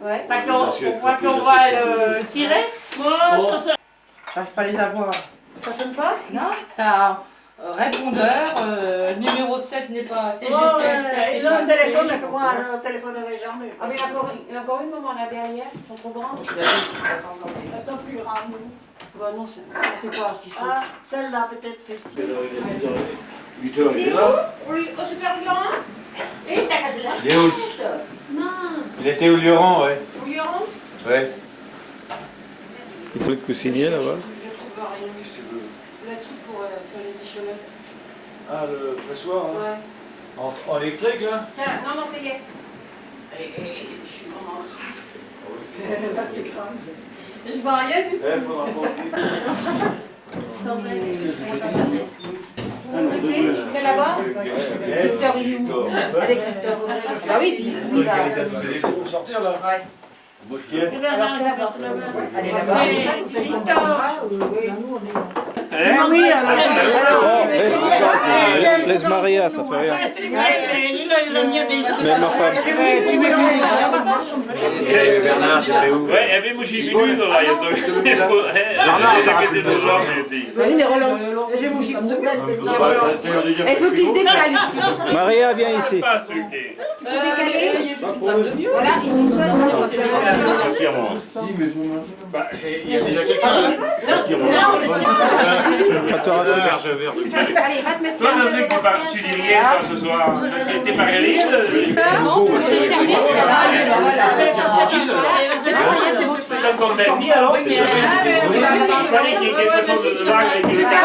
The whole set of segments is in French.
Ouais. On voit qu'on va le tirer. J'arrive pas à les avoir. Ça sonne pas? Non. Ça répondeur, numéro 7 n'est pas CGPL 7. Ils ont un téléphone, mais moi, je ne téléphonerai jamais. Ah mais il y en a encore une maman là derrière, elles sont trop grandes. Elles sont plus grandes. Bah non, c'est pas si chaud. Ah, celle-là peut-être c'est si. 8h, il est là. Oui, au supervillain. Et t'as cassé la Il est où? Mince. Il était au Lioran, ouais. Au Lioran? Ouais. Il faut le coussinier là-bas. Je trouve rien. Le truc pour faire les échalotes. Ah, le pressoir, hein. Ouais. En électrique, là? Tiens, non, ça y est. Je suis vraiment grave. Je vois rien du tout. Il faudra Mais là-bas, Victor, il est où? pas. Avec Victor. Bah oui, puis il va. Vous allez sortir, là? Ouais. Bouchier. Allez là-bas. C'est Victor. Oui, Laisse Maria, ça fait rien. Il a mis des choses. Mais ma femme. Tu mets Bernard, c'est où? Ouais, e abbiamo venuto là, io Oui, mais Roland, j'ai mon chiffre. Il faut qu'il se décale ici. Maria, viens ici. Il faut décaler. Voilà, Il y a déjà quelqu'un, là? Non, mais c'est. Allez, va te mettre Toi, je sais que tu dis rien toi, ce soir. T'es pas réaliste? C'est bon, c'est bon. Tu peux encore même dit alors? Il fallait qu'il y ait quelque chose de vague. Ah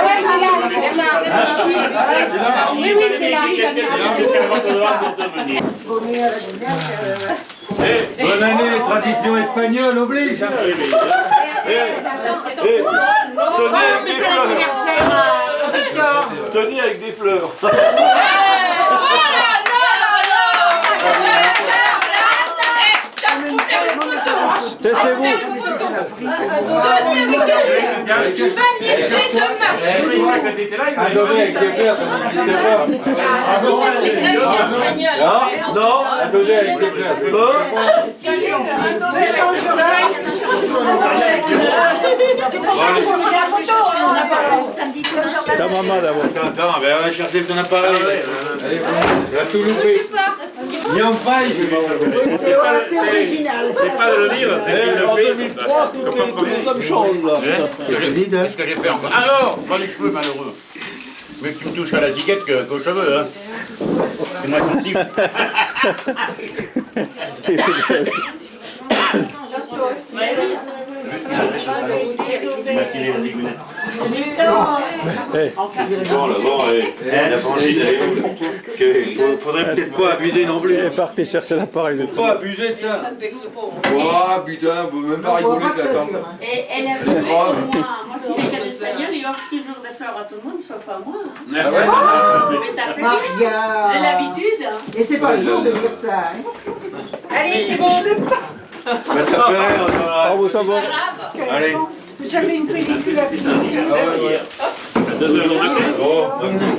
ouais, c'est là, Bernard. Oui, oui, c'est là. Bonne année, tradition espagnole oblige. Tenez avec des fleurs. Taisez-vous. Adoré avec des fleurs, ça n'existe pas. Non, adoré avec des fleurs. Ta maman d'abord. Attends, on va chercher ton appareil. Il va tout louper. Ni en paille, je vais C'est pas de le dire, c'est qu'il le fait. 2003, tout change là. Qu'est-ce que j'ai fait encore? Alors, pas les cheveux malheureux. Mais tu me touches à la tiquette qu'aux cheveux, hein. C'est moins sensible. Maquiller la ligounette. Bon, là, bon, la frangine, elle est où? Faudrait peut-être pas abuser non plus. Elle est partie chercher l'appareil. Faut pas abuser de ça. Oh putain, on peut même pas rigoler de la tante. Et elle a vu que moi, si les cas espagnols, ils offrent toujours des fleurs à tout le monde, sauf à moi. Ah ouais? Mais ça fait j'ai l'habitude. Et c'est pas le jour de dire ça. Hein. Allez, c'est bon. Ça fait rien, On vous savoir. allez. J'avais une pellicule à finir. Oh,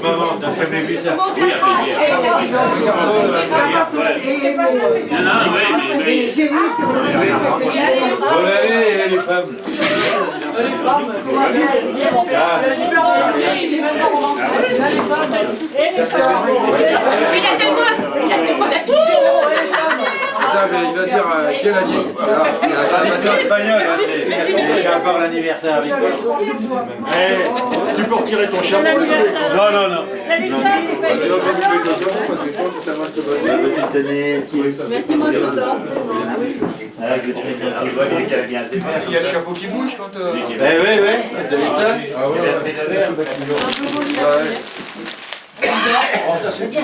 maman, t'as jamais vu ça? C'est pas ça, c'est que j'ai vu sur le Allez, les femmes. Putain, mais il va dire quelle année? C'est espagnol, c'est à part l'anniversaire avec toi. Tu peux retirer ton chapeau. Non, non, non. Petite année. Merci, mon docteur. Il y a le chapeau qui bouge quand... Oui, oui, oui. Vous avez ça? Ah ouais.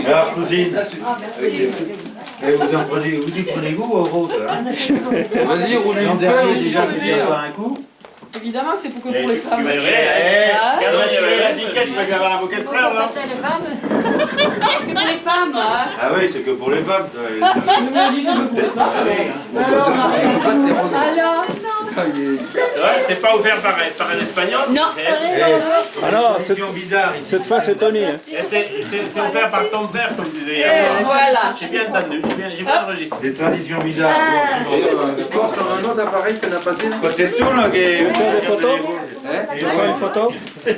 Alors, cousine, vous y prenez-vous au vôtre? Vas-y, roule L'an une dernier, pelle déjà, vous y avez pas un coup? Évidemment que c'est pour que pour les femmes. Tu vas tirer la tiquette, tu vas avoir un bouquet de fleurs, là? C'est pour les femmes. Ah oui, c'est que pour les femmes. Je me dis, c'est pour les femmes. Alors, Ah, il est... c'est pas offert par un Espagnol. Non. Ah non, Tradition bizarre ici. cette fois c'est Tony. Hein. C'est offert par ton père, comme disait hier. Voilà. J'ai bien entendu, j'ai bien enregistré. Des traditions bizarres. Il porte un autre appareil qu'on a passé. Peut-être tout, là, Tu veux faire des photos? Tu fais une photo? Il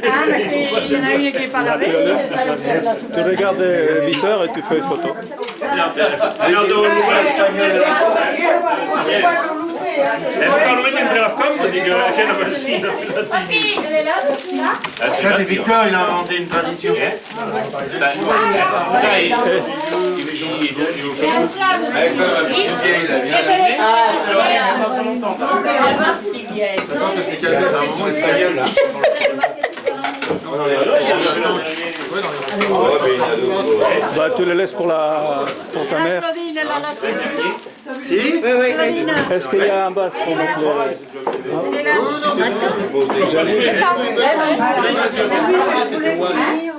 y en a une qui est pas lavée. Tu regardes le viseur et tu fais une photo. Alors, de Ça, Victor, il a inventé une tradition. C'est quelqu'un, c'est un moment espagnol, là. Bah tu le laisses pour ta mère. Si? Est-ce qu'il y a un bas pour mettre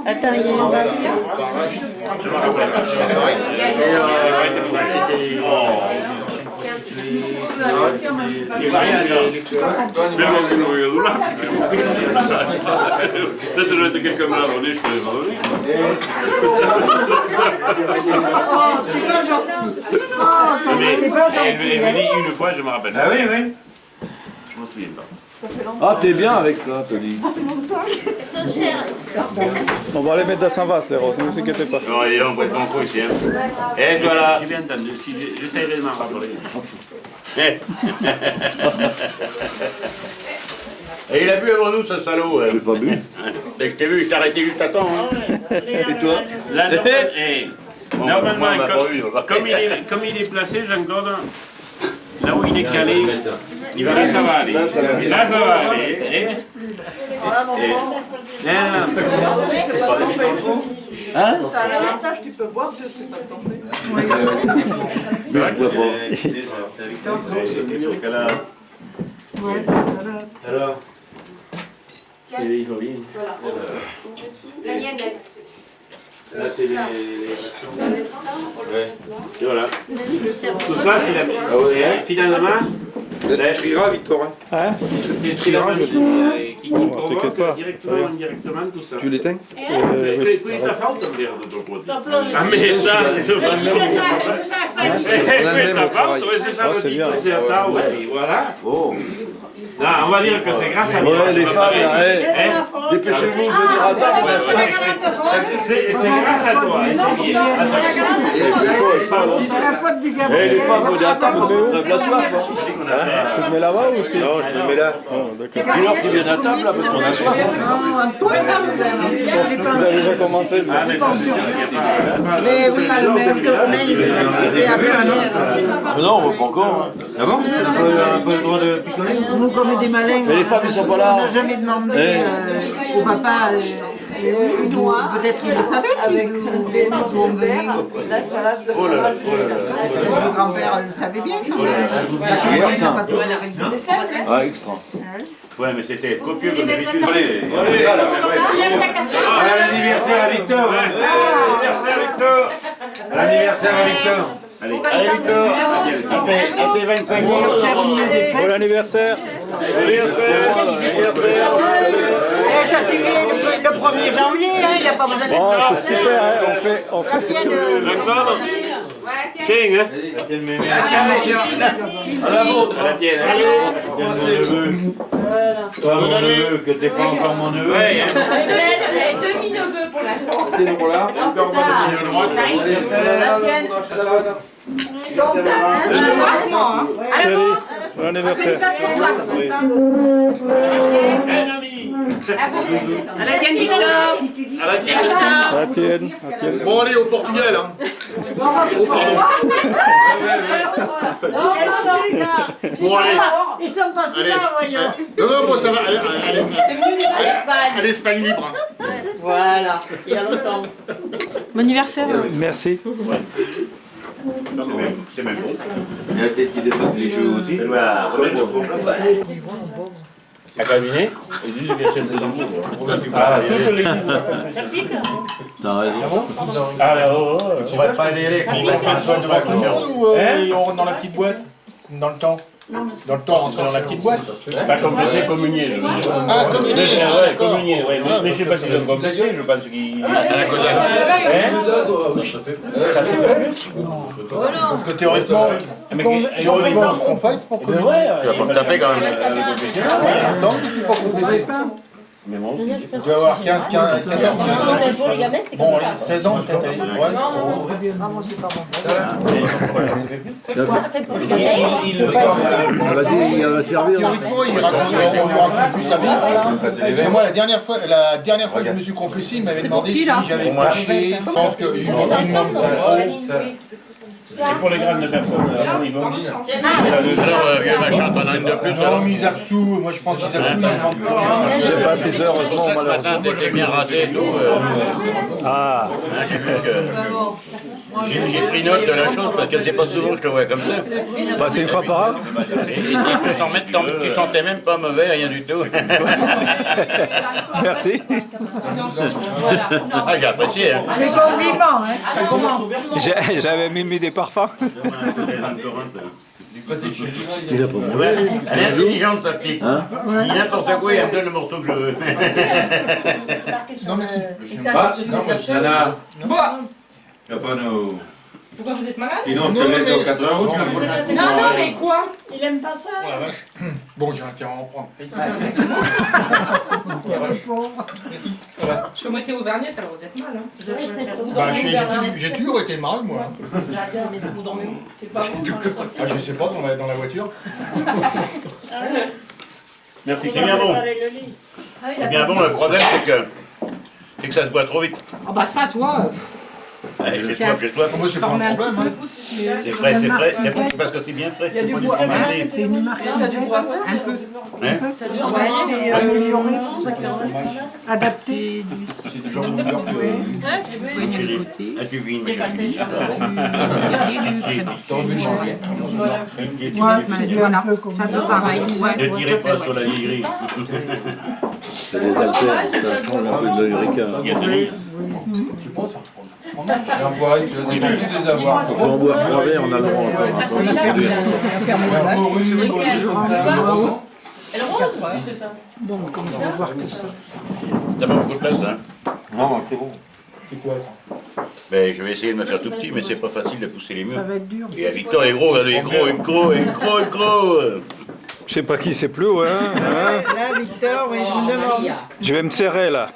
Attends, il y a une base. Peut-être que j'aurais quelqu'un me l'a donné, je te l'ai donné. C'est pas gentil. Mais elle me dit une fois, je me rappelle. Ah oui, oui. Je m'en souviens pas. Ah t'es bien avec ça Tony. On va les mettre dans sa vase les roses, ne vous inquiétez pas. Non, et on va être en faux ici. Et toi là. J'ai bien entendu, j'essaierai de m'en rappeler. Et il a bu avant nous, ce salaud. J'ai pas bu. Je t'ai vu, je t'ai arrêté juste à temps. Et toi? Là, normalement, comme il est placé, Jean-Claude, là où il est calé, là ça va aller. Là ça va aller. Hein? T'as l'avantage, tu peux boire deux, c'est pas tombé. Alors? Il faut bien. La mienne, Là, c'est les... Et voilà. Tout ça, c'est la mienne. Finalement, Tu trieras, Victor. Hein? c'est la famille qui provoque t'inquiète pas, directement ou indirectement tout ça. Tu l'éteins? Qui est ta faute de dire de ton côté? Ah mais ça, c'est ça, c'est bien. c'est à ta voilà. Non, on va dire que c'est grâce à toi. les femmes, dépêchez-vous de venir à table. C'est grâce à toi, et c'est bien. Les femmes, venez à table, on crève la soif. Tu te mets là-bas ou aussi? Non, je me mets là. Dis-leur qu'ils viennent à table là parce qu'on a soif. Vous avez déjà commencé. Mais oui, parce que Romain, il disait que c'était à première. Non, on va pas encore. Ah bon? C'est un peu le droit de picoler? Nous, comme des malins, Mais les femmes, ils sont pas là. on n'a jamais demandé au papa, d'où peut-être il le savait, lui, d'où on venait. Oh là là. Le grand-père le savait bien. Ah, extra. Ouais, mais c'était copieux comme d'habitude. Allez, l'anniversaire à Victor. L'anniversaire Victor. L'anniversaire à Victor. Allez, Victor. À tes 25 ans. Bon anniversaire. Ça suffit le 1er janvier, il n'y a pas besoin de Oh, c'est super, hein, on fait tout. Jean-Claude, tiens, hein. À la vôtre. À la tienne. Mon neveu. Toi, mon neveu, que t'es pas encore mon neveu. Ouais, hein. demi-neveux pour l'instant. C'est nous là. Chérie, bon anniversaire. Un ami. À la tienne, Victor. À la tienne. À la tienne. Bon, allez, au Portugal, hein. Oh, pardon. Bon, allez. Ils sont pas si Allez. là, voyons. Non, non, moi, ça va. Allez, Espagne libre. Voilà, il y a longtemps. Bon anniversaire. Merci. C'est même bon. Il y a peut-être qui dépasse les jeux aussi. À cabinet, ils disent que c'est des amours. Ah, toutes les T'as raison. On va pas aller, on va faire soit devant tout le monde ou on rentre dans la petite boîte, dans le temps? Dans le temps, rentrer dans la petite boîte. Pas confessé, communier. Je veux dire. Ah, communier, ah, Ouais, d'accord. communier, ouais. Mais je sais pas si je confessé, je pense qu'il... Parce que théoriquement, théoriquement, ce qu'on fait, c'est pour communier. Tu vas pas me taper quand même. Attends, je suis pas confessé. Mais moi aussi. Tu vas avoir 15, 14, 15 ans. Les gamins, c'est Bon, comme allez, ça. 16 ans peut-être. Allez. Ouais. Ah, moi, c'est pas bon. Pour les gamins, Vas-y, il va servir. Théoriquement, il raconte plus sa vie. Parce que moi, la dernière fois que je me suis confessé, il m'avait demandé si j'avais péché. Je pense qu'il demande ça. Et pour les grandes personnes, alors, ils vont dire. Alors, vieux machin, t'en as une de plus Non, alors. mais ils absous. Moi, je pense qu'ils absous, ils ne demandent pas rien. Je sais pas si c'est heureusement ou malheureusement. Ce matin, t'étais bien rasé et tout. Ah. J'ai vu que. J'ai pris note de la chose parce que c'est pas souvent que je te vois comme ça. Bah, c'est une fois par an. Et tu sentais même pas mauvais, rien du tout. Merci. Ah, j'ai apprécié. Hein. Les compliments, hein. Comment? J'avais même mis des parfums. Elle est intelligente, sa petite. Je dis n'importe quoi et elle me donne le morceau que je veux. Non, merci. Nana, Bon, tu vas pas nous... pourquoi vous êtes malade? Sinon, je te laisse aux 4 heures la prochaine. Non, mais quoi? Il aime pas ça. Oh la vache. Bon, j'ai intérêt à en prendre. Merci. Voilà. Je suis moitié auvergnate, alors vous êtes mal, hein? Bah, j'ai toujours été mal, moi. Vous dormez où? C'est pas vous, Ah, je sais pas, dans la voiture. Merci. C'est bien bon. C'est bien bon, le problème c'est que ça se boit trop vite. Ah bah ça, toi. Allez, j'ai soif, j'ai soif. Moi, c'est pas un problème. Hein. C'est frais, c'est bon parce que c'est bien frais. Il y a du bois. Merci. C'est une marque. T'as du bois à faire? Un peu. Hein? Ouais, c'est amélioré. Adapté. C'est du genre New York. Chérie, as-tu vu une chérie? T'aurais vu le changer. Voilà. C'est un peu pareil. Ne tirez pas sur la vieillerie. C'est des haltères, ça change un peu de l'urica. Il y a celui. Et on voit que je vais tous les avoir. Quand on boit 3 verres, on a le droit encore un peu de produire. Elle rentre, c'est ça. Donc, comme je vais voir que ça. T'as pas beaucoup de place, hein? Non, c'est bon. C'est quoi ça? Ben, je vais essayer de me faire tout petit, mais c'est pas facile de pousser les murs. Ça va être dur. Et la Victor est gros, regardez, il est gros. Je sais pas qui c'est plus, ouais. Hein. Là, Victor, oui, je me demande. Je vais me serrer là.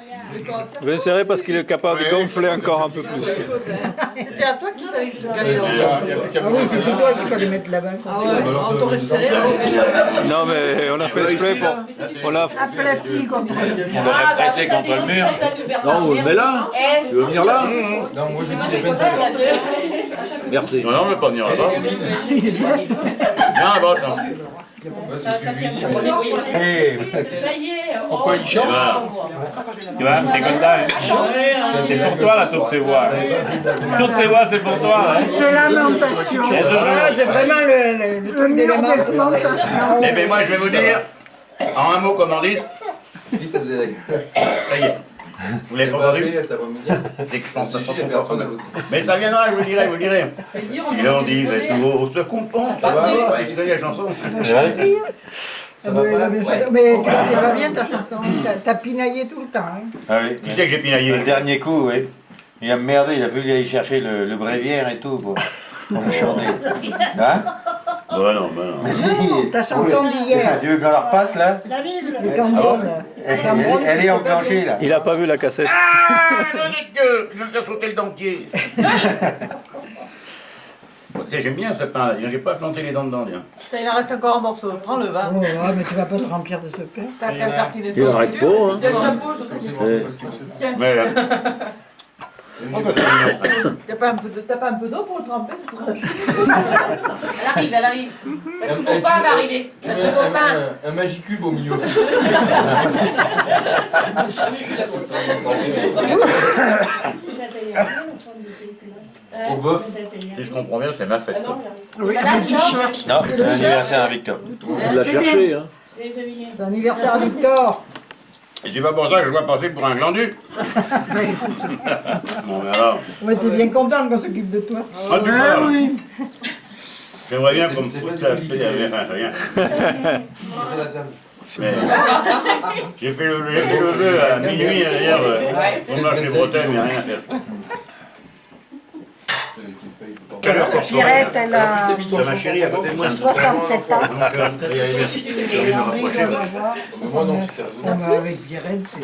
Je vais me serrer parce qu'il est capable de gonfler encore un peu plus. C'était à toi qu'il fallait que tu Il y a plus qu'à oui, c'était toi qu'il fallait mettre là-bas. On t'aurait serré. Non mais on a fait exprès pour... On a... Aplati contre On va la presser contre le mur. Non, mais là, tu veux venir là? Non, moi j'ai dit des peines. Merci. Non, on ne veut pas venir là-bas. Viens là-bas, attends. Ça y est. Pourquoi il change? Tu vois, t'es content, hein? C'est pour toi, là, toutes ces voix. Toutes ces voix, c'est pour toi, hein? c'est lamentation. C'est vraiment le truc de lamentation. Eh bien, moi, je vais vous dire, en un mot, comme on dit, Ça faisait la gueule. ça y est. Vous l'avez pas entendu? C'est que je pense que ça sera pas trop. Mais ça viendra, je vous dirai. Et là, on dit, tout haut se comprend. Tu connais la chanson? Mais c'est pas bien ta chanson. T'as pinaillé tout le temps. Hein. Ah oui. Qui c'est que j'ai pinaillé? Le dernier coup, oui. Il a merdé, il a fallu aller chercher le bréviaire et tout pour me chanter. Hein? Bah non. Mais si. Ta chanson d'hier. Tu veux qu'on la repasse là? Le Cameroun. Elle est enclenchée là. Il a pas vu la cassette. Ah, je vais sauter le dentier. Tu sais, j'aime bien ce pain, j'ai pas planté les dents dedans, bien. Il en reste encore un morceau. Prends-le, va. Oh, mais tu vas pas te remplir de ce pain. T'as qu'à tartiner Il arrête pas, hein. C'est le chapeau, je sais. Mais là. T'as pas un peu d'eau pour le tremper? Elle arrive. La soupe au pain va arriver. La soupe au pain. Un magicube au milieu. Au bœuf. Si je comprends bien, c'est ma fête. Oui, mais tu cherches. Non, c'est l'anniversaire à Victor. On l'a cherché, hein. C'est anniversaire à Victor. Et c'est pas pour ça que je dois passer pour un glandu. Bon, mais alors. Ouais, t'es bien content qu'on s'occupe de toi. Ah, tu vois. oui. J'aimerais bien qu'on me foute la paix, enfin rien. Mais j'ai fait le jeu à minuit d'ailleurs, on marche les bretelles, mais rien à faire. Pierrette, elle a C'est ma chérie à côté de moi. 67 ans. Moi non, Avec Irène, c'est...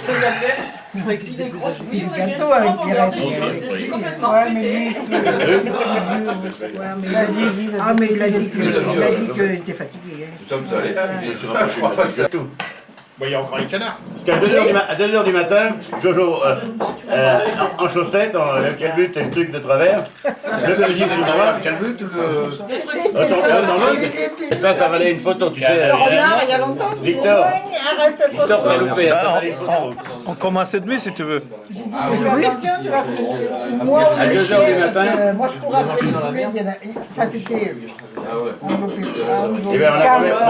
C'est gâteau avec Irène. Ouais, mais lui, ah, mais il a dit qu'il était fatigué. nous sommes allés. Bon, il y a encore les canards. Parce qu'à 2h du matin, Jojo, en chaussettes, le calbut et le truc de travers, le fusil sur le bras, le calbut, et ça valait une photo, tu sais. Renard, il y a longtemps. Victor, Arrête, Victor m'a loupé, ça valait une photo. On commence cette nuit si tu veux. Oui, tiens, tu vas moi, À 2h du matin, moi, je cours après le ça c'était... eh bien, on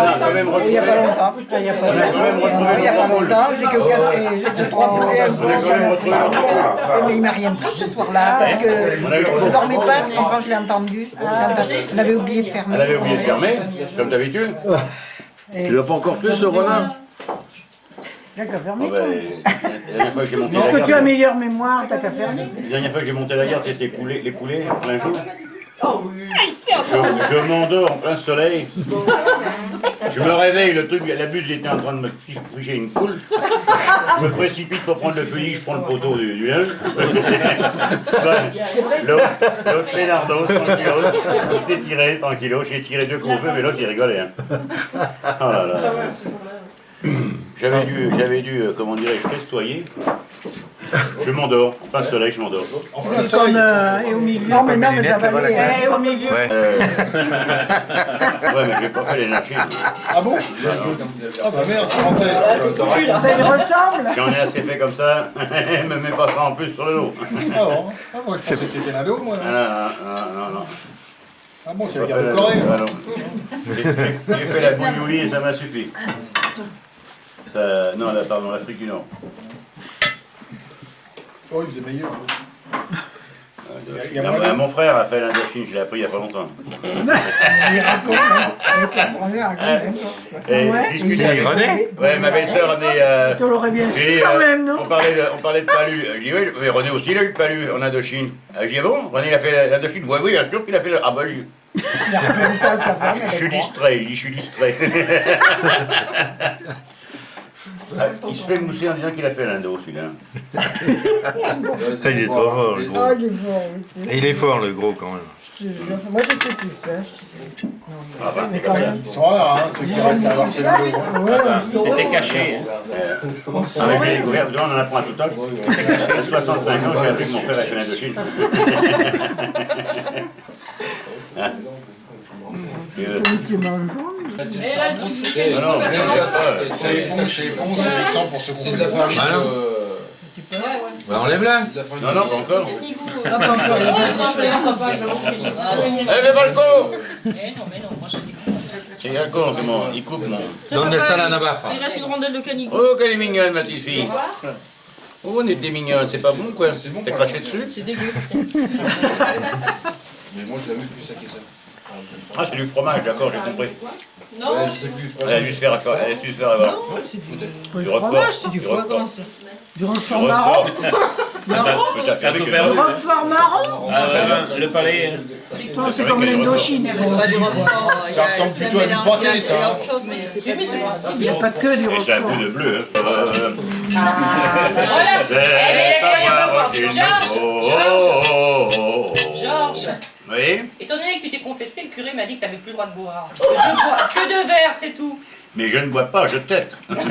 a quand même Il n'y a pas retrouvé. longtemps. Il n'y a pas longtemps, j'ai que 3 poulets un peu. Mais il m'a rien pris ce soir-là, parce que je ne dormais pas quand je l'ai entendu. On avait oublié de fermer. Elle avait oublié de fermer, comme d'habitude. Tu l'as pas encore fait ce renard? T'as qu'à Oh, fermer. ben, la dernière fois que j'ai monté la Puisque tu as garde, meilleure mémoire, t'as qu'à fermer. la dernière fois que j'ai monté la garde, c'était les poulets en plein jour. Je m'endors en plein soleil. Je me réveille, le truc, la buse était en train de me ficher une poule. Je me précipite pour prendre le fusil, je prends le poteau du linge. L'autre pénardos, tranquillos, il s'est tiré, tranquillos. J'ai tiré 2 coups au feu, mais l'autre il rigolait. Hein. Oh là là. J'avais dû, comment dirais-je, festoyer. Je m'endors, en plein soleil, je m'endors. C'est comme et au milieu. Non, mais ça va aller. Et au milieu. Ouais, mais j'ai pas fait l'énergie. Ah bon? Ah bah merde, tu rentrais. Ça lui ressemble. J'en ai assez fait comme ça, me mets pas ça en plus sur le dos. Ah bon? Ah moi je pensais que c'était l'ado, moi. Non. Ah bon, c'est la guerre de Corée. J'ai fait la bouillouli et ça m'a suffi. Non, là, pardon, l'Afrique du Nord. Oh, il faisait meilleur. Mon frère a fait l'Indochine, je l'ai appris il n'y a pas longtemps. Il raconte, sa première Et discuter avec René? Ouais, ma belle-sœur avait... Tu l'aurais bien su j'ai dit, quand même, non? on parlait de Palu. Je dis oui, mais René aussi il a eu le Palu en Indochine. Je dis ah bon, René il a fait l'Indochine? Oui, bien sûr qu'il a fait le... Ah bah lui. Il a raconté ça à sa femme. Je suis distrait, il dit je suis distrait. Il se fait mousser en disant qu'il a fait l'Indo, celui-là. Il est trop fort, le gros. Ah, il est fort, oui. Il est fort, le gros, quand même. Je te jure. Moi, j'étais tout ça. Ah bah, Mais quand même. Ils sont rares, hein, ceux qui restent à avoir fait le dos. C'était caché. j'ai découvert, on en apprend tout à l'heure. À 65 ans, j'ai appris que mon frère a fait l'Indochine. Hein? C'est les ponts, chez les ponts, c'est les 100 pour ceux qui ont C'est de la farine. Bah, enlève-la. Non, pas encore. Eh, le balcon! C'est Galcon, comment il coupe mon... Donne ça à la Navarre. Il reste une rondelle de canigou. Oh, qu'elle est mignonne, ma petite fille. Oh, on était mignonne, c'est pas bon, quoi. T'as craché dessus? C'est dégueu. Mais moi je l'aime plus ça que ça. Ah, c'est du fromage, d'accord, j'ai compris. Non, Je sais plus. Elle a dû se faire avoir. Du fromage, c'est du foie, comment ça? Du roquefort marron? Du roquefort marron? Le palais. C'est comme l'Indochine. Ça ressemble plutôt à du pâté, ça. Il n'y a pas que du Et c'est un roquefort. peu de bleu, hein. Georges, Oui, étant donné que tu t'es confessé, le curé m'a dit que tu n'avais plus le droit de boire. Que 2 verres, c'est tout. mais je ne bois pas, je tète. Mais même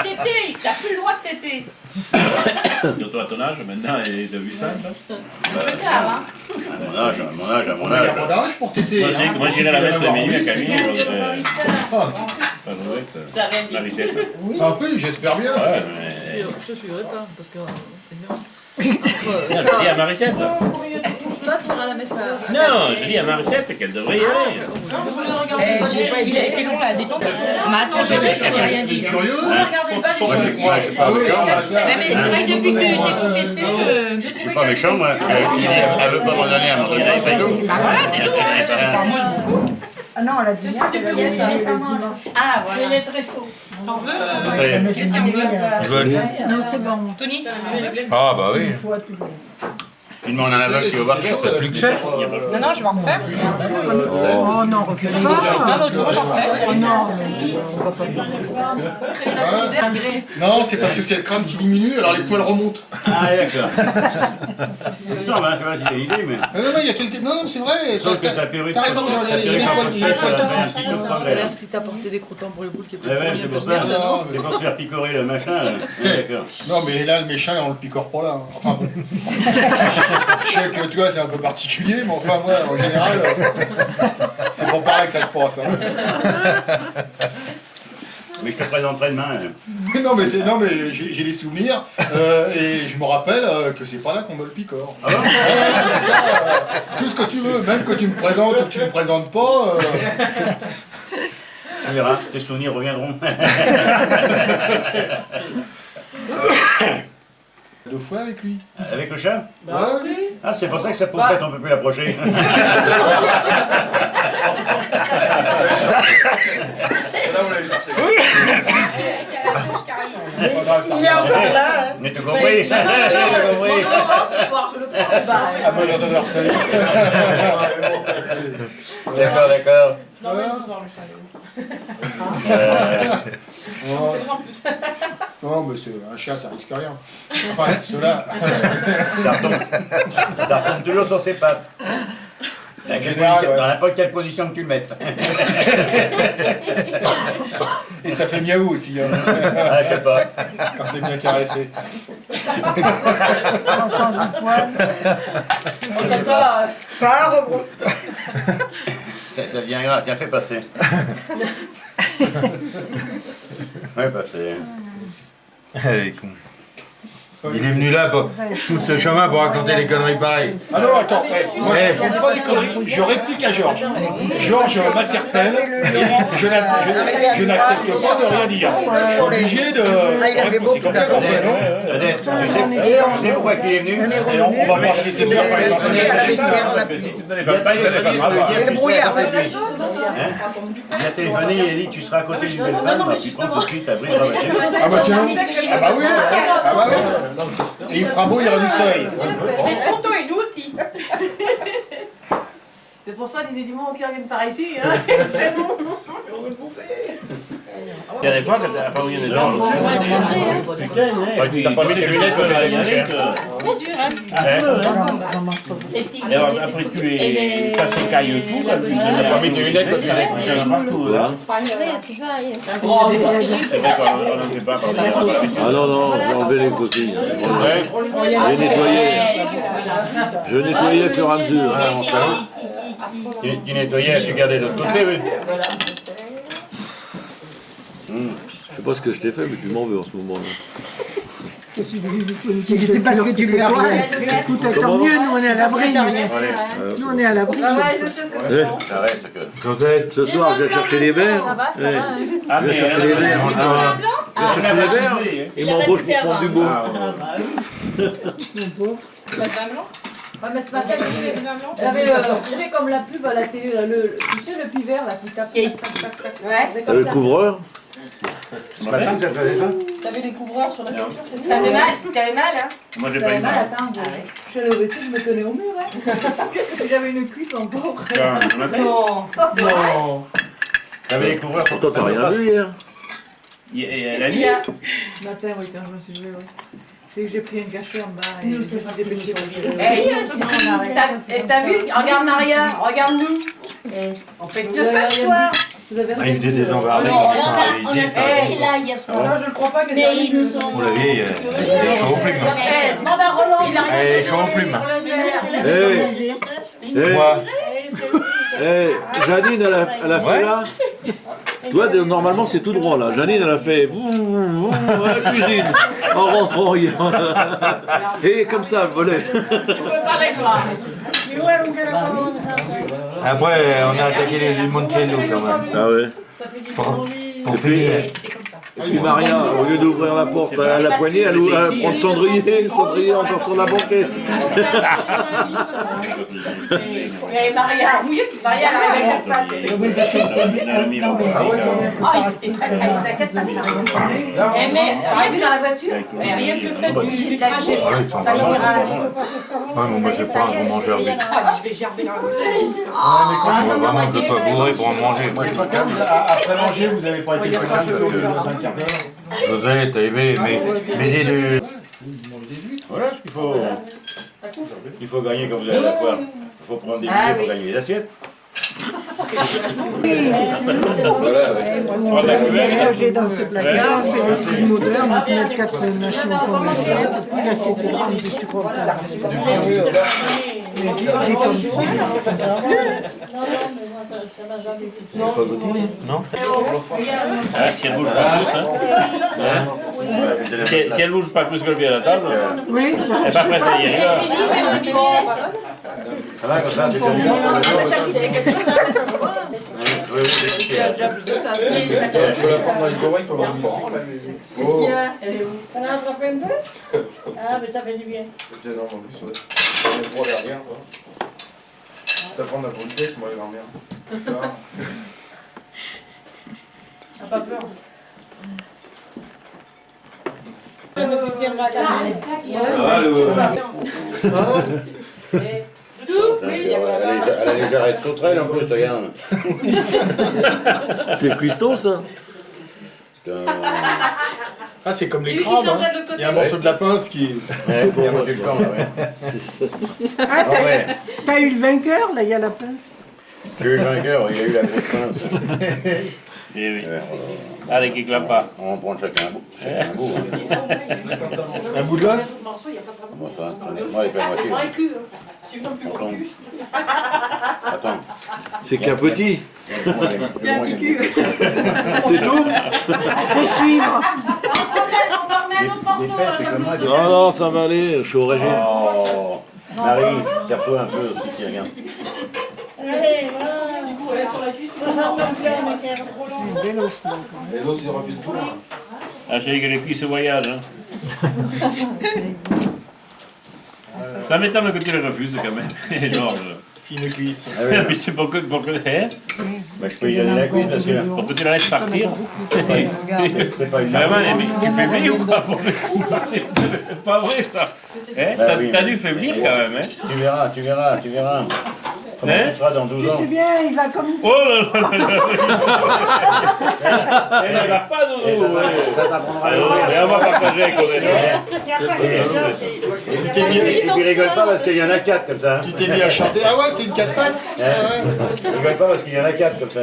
téter, tu n'as plus le droit de téter. Surtout à ton âge, maintenant, et de 800. À mon Il y a âge. pas d'âge pour téter. Moi, j'irai à la messe le minuit à Camille. La Lisette. Un peu, j'espère bien. Ouais, mais... Je suivrai pas, parce que... Je dis à Maricette. toi, tu iras la mettre à... Non, je dis à Maricette qu'elle devrait y aller. Il a été long là, détente. Mais attends, j'ai vu, je n'ai rien dit. Curieux? Moi, je suis pas méchant. Mais c'est vrai que depuis que tu t'es confessé, Je suis pas méchant, moi. Qui dit, elle veut pas m'en donner à mon donner, c'est tout. bah voilà, c'est tout. Enfin, moi, je m'en fous. Ah non, la dîner, elle a le dimanche. Ah, voilà. Il est très chaud. T'en veux Qu'est-ce qu'elle veut? Non, c'est bon. Tony? Ah bah oui. Tu demandes à un aveugle qui veut voir faire, c'est plus que ça. Non, non, je vais en refaire. Oh non, reculez pas. Non, mais autrement, j'en refais. Oh non. Non, c'est parce que c'est le crâne qui diminue, alors les poils remontent. Ah, d'accord. Je sens, hein, tu vois, j'ai une idée, mais. Non, non, il y a quelques... Non, non, mais c'est vrai. Sauf que ta perruque. T'as raison, il y a des poils qui... Si t'as porté des croûtons pour les boules qui est Eh ouais, c'est pour ça. C'est pour se faire picorer le machin. D'accord. Non, mais là, le méchant, on le picore pas là. Enfin bon. Je sais que toi, c'est un peu particulier, mais enfin, moi, en général, c'est pas pareil que ça se passe. Hein. Mais je te présenterai demain. Non, mais j'ai des souvenirs, et je me rappelle que c'est pas là qu'on me le picore. Ah bon Ça, tout ce que tu veux, même que tu me présentes ou que tu me présentes pas. Tu verras, tes souvenirs reviendront. 2 fois avec lui. Avec le chat? Bah oui. Ah, c'est pour ça que ça pourrait on peut plus l'approcher. Il est encore là. Mais t'as compris? Ce soir, je le prends. Ah, moi, j'entends leur salut. D'accord, d'accord. Non, mais ce soir, le chat. Non, mais c'est un chat, ça risque rien. Enfin, ceux-là. Ça retombe toujours sur ses pattes. Dans n'importe quelle position que tu le mettes. Et ça fait miaou aussi. Hein. Ah, je sais pas. Quand c'est bien caressé. On change de poil. Pas un rebrousse. Ça devient grave. Tiens, fais passer. Ouais, passer. Il est venu là pour tout ce chemin pour raconter des conneries pareilles. Ah non, attends, moi je ne raconte pas des conneries, je réplique à Georges. Georges m'interpelle, je n'accepte pas de rien dire. Je suis obligé de... Ah, il a fait beaucoup de choses. Tu sais pourquoi il est venu? On va pas se laisser faire par les anciens. Et le brouillard. Il a téléphoné, il a dit tu seras à côté d'une belle femme, tu prends tout de suite, abri de la voiture. Ah bah tiens, ah bah oui, ah bah oui. Et il fera beau, il y aura du soleil. Content et nous aussi. C'est pour ça qu'ils disent bon, qui reviennent par ici, hein. C'est bon. Il y a des fois, quand t'as pas oublié les dents. Tu n'as pas mis tes lunettes quand t'étais couché. C'est dur, hein. Et après, tu les. Ça s'écaille tout, quand tu Tu n'as pas mis tes lunettes quand tu étais couché. partout, là. C'est pas vrai, c'est pas rien. C'est vrai qu'on n'en fait pas partout. Ah non, non, j'ai enlevé les coquilles. J'ai nettoyé. Je nettoyais au fur et à mesure. Tu nettoyais, tu gardais de l'autre côté, oui. Je sais pas ce que je t'ai fait, mais tu m'en veux en ce moment-là. C'est parce que tu lui as rien. Écoute, tant mieux, nous on est à l'abri. Nous on est à l'abri. Ce soir, je vais chercher les verres. Je vais chercher les verres. Je vais chercher les verres et m'embauche pour prendre du beau. Ouais, mais ce matin, j'avais le comme la pub à la télé, là, tu sais le puits vert là qui tape. Ouais. Le couvreur. Ce matin, tu as fait ça? T'avais les couvreurs sur la voiture, c'est ça? T'avais mal, hein? Moi, j'ai pas eu mal. Attends, je suis allée au WC, je me tenais au mur, hein. J'avais une cuite encore. Non. T'avais les couvreurs sur Toi, t'as rien vu hier? La nuit? Ce matin, oui, quand je me suis levée, oui. C'est que j'ai pris un cachet en bas et je me suis dépêchée. T'as vu? Regarde Maria, regarde-nous. On fait que le feu ce soir. Vous avez Il était désembardé. On a fait là hier soir. Non, je ne crois pas que Mais ils nous sont. On l'a vu, il est chaud aux plumes. Demande à Roland, il a rien. Il est chaud aux plumes. Janine, elle a fait là. Toi, normalement, c'est tout droit là. Janine, elle a fait à la cuisine en rentrant hier. Et comme ça, elle volait. Tu peux pas réclamer. Après, on a attaqué les limoncello quand même. Ah ouais. Pour finir. Et puis Maria, au lieu d'ouvrir la porte à la poignée, elle prend le cendrier encore sur la banquette. Et Maria, oui, Maria, elle arrive à 4 pattes. Ah, ils étaient très très à 4 pattes. Mais rien vu dans la voiture, rien que le fait du trajet. Dans les virages. Ouais, mais moi, je suis pas un gros mangeur. Mais... Je vais gerber dans la voiture. Vraiment, je ne peux pas bourrer pour en manger. Après manger, vous n'avez pas été prenable d'un quart d'heure. José, t'as aimé, mais j'ai du... Voilà ce qu'il faut gagner quand vous allez à la foire. Il faut prendre des billets pour gagner les assiettes. J'ai dans ce placard, c'est le plus moderne, 1980 machine au fond de l'assiette, et puis l'assiette est grande, qu'est-ce que tu crois? Et comme ça. Non. Si elle bouge pas plus, hein. Si elle bouge pas plus que le pied à la table, Oui, elle n'est pas prête à y aller. Ça va comme ça, c'est bien. Je peux la prendre dans les oreilles pour voir. Qu'est-ce qu'il y a? On a attrapé un peu? Ah, mais ça fait du bien. C'est énorme en plus, ouais. On est trop derrière, quoi. Ça prend de la politesse, moi, les grand-mères. T'as pas peur? Tu tiendras Elle a déjà arrêté de sauterelle en plus, regarde. C'est cuistot ça. Ah, c'est comme les crabes, hein. Il y a un morceau de la pince qui... Ouais, il y a pas du temps, là, ouais. Ah, t'as eu le vainqueur, là, il y a la pince. J'ai eu le vainqueur, il a eu la grosse pince. Eh oui. Allez, qui clappe pas. On va prendre chacun un bout. Un bout de l'os? Moi, ça, moi, il fait la moitié. Attends. C'est qu'un petit. C'est tout? Fais suivre. Non, non, ça va aller, je suis au régime. Oh, Marie, serre-toi un peu aussi, qui regarde. Allez, voilà. Du coup, elle est sur la cuisse. Et l'os, il refile tout. Ah, j'ai que les cuisses voyagent. Hein. Ça m'étonne que tu les refuses quand même. Genre, Fine cuisse. Ah oui. mais c'est pour que hein? Bah, je peux y aller la cuisse parce que... Pour que tu la laisses partir. C'est pas une Vraiment, mais tu faiblis ou quoi pour le coup? C'est pas vrai ça. Hein? Bah oui, T'as dû faiblir quand même. Hein? Tu verras, tu verras, tu verras. Comment tu seras dans 12 ans? Tu sais bien, il va comme une... Oh là là là. Elle n'a pas de... Ça t'apprendra à courir. Et on va partager avec Et puis rigole pas parce qu'il y en a 4 comme ça. Tu t'es mis à chanter. Ah ouais, c'est une 4 pattes. Rigole pas parce qu'il y en a 4 comme ça.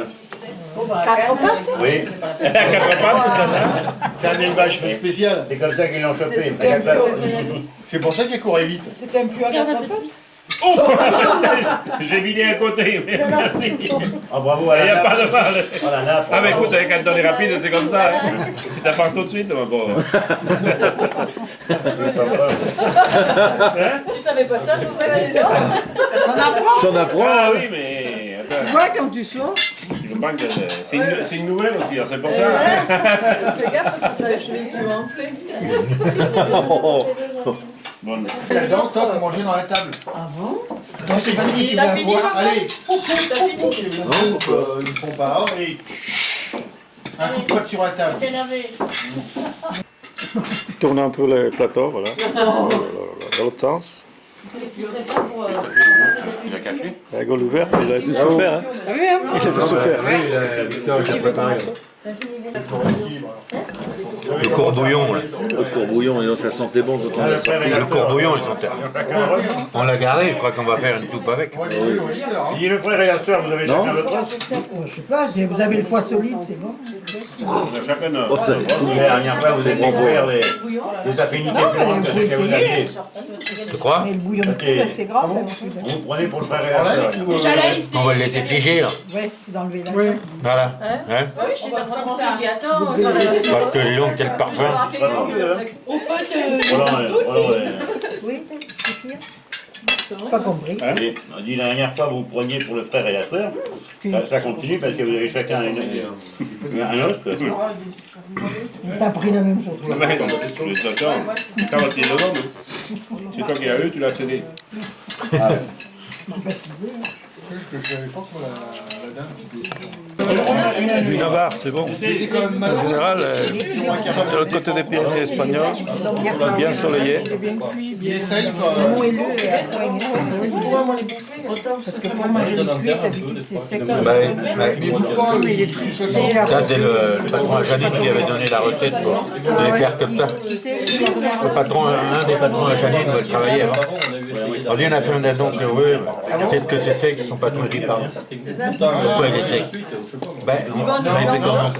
4 pattes? Oui. Elle a 4 pattes, ça. C'est un élevage spécial. C'est comme ça qu'ils l'ont chopé. À 4 pattes. C'est pour ça qu'elle courait vite. C'était un plus à 4 pattes. Oh, j'ai vidé à côté, mais merci. Ah, bravo à Il n'y la a pas nappe. de mal. Oh, la nappe. Ah, mais écoute, quand on est rapide, c'est comme ça. Hein. Ça part tout de suite, ma pauvre. Tu savais pas ça, José? J'en apprends. Ah oui, mais... Attends. Tu vois, quand tu sors... Je pense que c'est une nouvelle aussi, hein, c'est pour ça. Fais gaffe parce que ça, je vais te enfler. Bon. Là-dedans, toi, on mangeait dans la table. Ah bon? Quand c'est fini, T'as fini, Jean-Paul? allez. T'as fini? Ils ne font pas. Et un coup de poing sur la table. T'es lavé. Tourne un peu le plateau, voilà. Dans l'autre sens. Il a caché. La gueule ouverte, il a dû souffrir. Hein. T'as vu, hein? Il a dû souffrir. Le courbouillon, là. Le courbouillon, ça sentait bon. Le courbouillon, ils sont... On l'a gardé, je crois qu'on va faire une soupe avec. Il dit le frère et la soeur, vous avez chacun votre os? Je sais pas, vous avez le foie solide, c'est bon. Chacun La dernière fois, vous êtes découvert des affinités plus grandes que ce que vous aviez. Tu crois? Mais le bouillon de poulet, c'est grave. Vous prenez pour le frère et la soeur. Déjà là, ici. On va le laisser piéger, là. Ouais, c'est d'enlever la graisse. Voilà. Hein? Oui, je t'ai en train de penser. Attends, Pas que les longs, quel parfum. on peut te... Voilà, Oui, c'est sûr. Pas compris. Et on dit la dernière fois, vous preniez pour le frère et la sœur. Ça continue parce que vous avez chacun un os. T'as pris la même chose. De toute façon, quand tu es dedans, c'est toi qui as eu, tu l'as cédé. Du Navarre, c'est bon. En général, de l'autre côté des Pyrénées espagnoles, bien soleillé. Il essaye quoi. Parce que pour manger les cuits, d'habitude c'est sec. Ça, c'est le patron à Janine qui avait donné la recette pour les faire comme ça. Le patron, un des patrons à Janine où elle travaillait avant. On dit on a fait un addon que oui, qu'est-ce que c'est sec? Son patron dit pardon. Pourquoi il est sec? Ben, il fait comment?